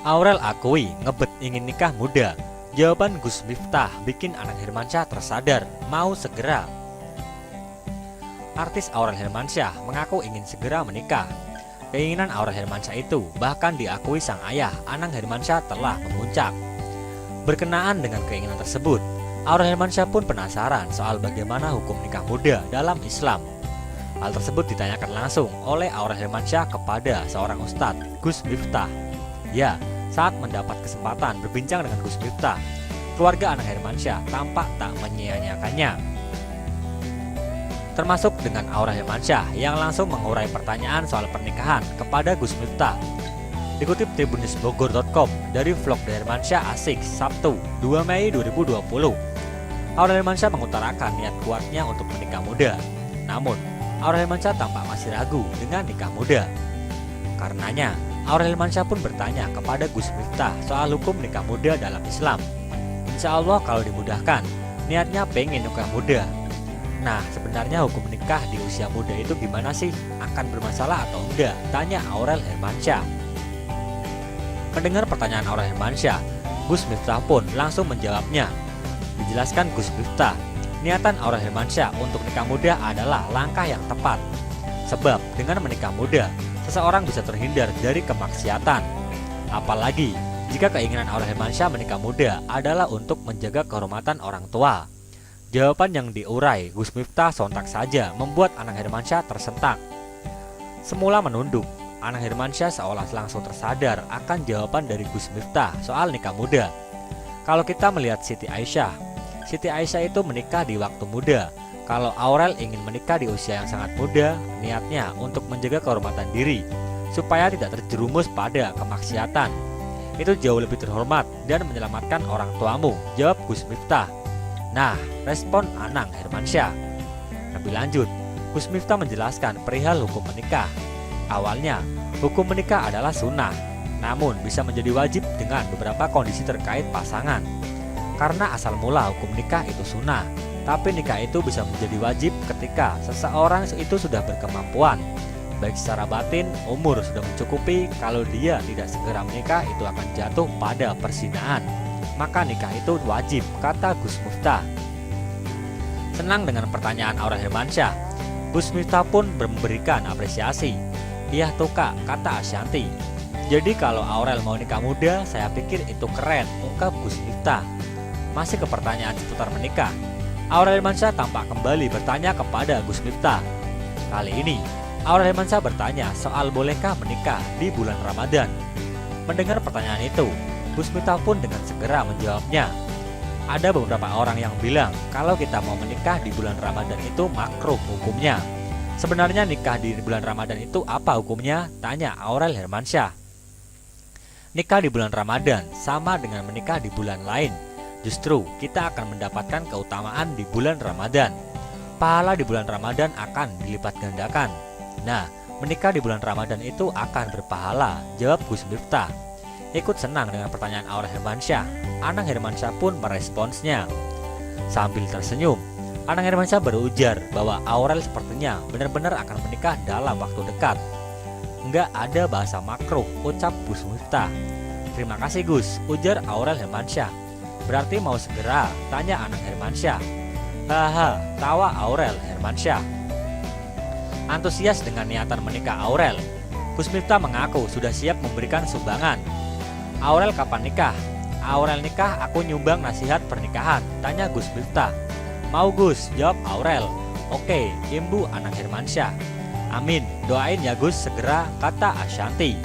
Aurel akui ngebet ingin nikah muda. Jawaban Gus Miftah bikin Anang Hermansyah tersadar mau segera. Artis Aurel Hermansyah mengaku ingin segera menikah. Keinginan Aurel Hermansyah itu bahkan diakui sang ayah Anang Hermansyah telah memuncak. Berkenaan dengan keinginan tersebut, Aurel Hermansyah pun penasaran soal bagaimana hukum nikah muda dalam Islam. Hal tersebut ditanyakan langsung oleh Aurel Hermansyah kepada seorang ustadz, Gus Miftah. Ya, saat mendapat kesempatan berbincang dengan Gus Miftah, keluarga Anang Hermansyah tampak tak menyia-nyiakannya. Termasuk dengan Aurel Hermansyah yang langsung mengurai pertanyaan soal pernikahan kepada Gus Miftah. Dikutip tribunnews.bogor.com dari vlog Hermansyah Asik Sabtu 2 Mei 2020, Aurel Hermansyah mengutarakan niat kuatnya untuk menikah muda. Namun, Aurel Hermansyah tampak masih ragu dengan nikah muda. Karenanya, Aurel Hermansyah pun bertanya kepada Gus Miftah soal hukum nikah muda dalam Islam. Insya Allah kalau dimudahkan, niatnya pengen nikah muda. Nah, sebenarnya hukum nikah di usia muda itu gimana sih? Akan bermasalah atau enggak? Tanya Aurel Hermansyah. Mendengar pertanyaan Aurel Hermansyah, Gus Miftah pun langsung menjawabnya. Dijelaskan Gus Miftah, niatan Aurel Hermansyah untuk nikah muda adalah langkah yang tepat. Sebab dengan menikah muda, seseorang bisa terhindar dari kemaksiatan. Apalagi jika keinginan Aurel Hermansyah menikah muda adalah untuk menjaga kehormatan orang tua. Jawaban yang diurai Gus Miftah sontak saja membuat Anang Hermansyah tersentak. Semula menunduk, Anang Hermansyah seolah langsung tersadar akan jawaban dari Gus Miftah soal nikah muda. Kalau kita melihat Siti Aisyah itu menikah di waktu muda. Kalau Aurel ingin menikah di usia yang sangat muda, niatnya untuk menjaga kehormatan diri supaya tidak terjerumus pada kemaksiatan. Itu jauh lebih terhormat dan menyelamatkan orang tuamu, jawab Gus Miftah. Nah, respon Anang Hermansyah. Lebih lanjut, Gus Miftah menjelaskan perihal hukum menikah. Awalnya, hukum menikah adalah sunnah, namun bisa menjadi wajib dengan beberapa kondisi terkait pasangan. Karena asal mula hukum nikah itu sunnah, tapi nikah itu bisa menjadi wajib ketika seseorang itu sudah berkemampuan, baik secara batin, umur sudah mencukupi. Kalau dia tidak segera menikah, itu akan jatuh pada perzinaan. Maka nikah itu wajib, kata Gus Miftah. Senang dengan pertanyaan Aurel Hermansyah, Gus Miftah pun memberikan apresiasi. Iya tuh kak, kata Ashanti. Jadi kalau Aurel mau nikah muda, saya pikir itu keren, ungkap Gus Miftah. Masih ke pertanyaan seputar menikah, Aurel Hermansyah tampak kembali bertanya kepada Gus Miftah. Kali ini, Aurel Hermansyah bertanya soal bolehkah menikah di bulan Ramadan. Mendengar pertanyaan itu, Gus Miftah pun dengan segera menjawabnya. Ada beberapa orang yang bilang kalau kita mau menikah di bulan Ramadan itu makruh hukumnya. Sebenarnya nikah di bulan Ramadan itu apa hukumnya? Tanya Aurel Hermansyah. Nikah di bulan Ramadan sama dengan menikah di bulan lain. Justru kita akan mendapatkan keutamaan di bulan Ramadan. Pahala di bulan Ramadan akan dilipat gandakan. Nah, menikah di bulan Ramadan itu akan berpahala, jawab Gus Miftah. Ikut senang dengan pertanyaan Aurel Hermansyah, Anang Hermansyah pun meresponsnya. Sambil tersenyum, Anang Hermansyah berujar bahwa Aurel sepertinya benar-benar akan menikah dalam waktu dekat. Enggak ada bahasa makruh, ucap Gus Miftah. Terima kasih Gus, ujar Aurel Hermansyah. Berarti mau segera, tanya Anang Hermansyah. Haha, tawa Aurel Hermansyah. Antusias dengan niatan menikah Aurel, Gus Miftah mengaku sudah siap memberikan sumbangan. Aurel kapan nikah? Aurel nikah, aku nyumbang nasihat pernikahan, tanya Gus Miftah. Mau Gus, jawab Aurel. Oke, imbu Anang Hermansyah. Amin, doain ya Gus segera, kata Ashanti.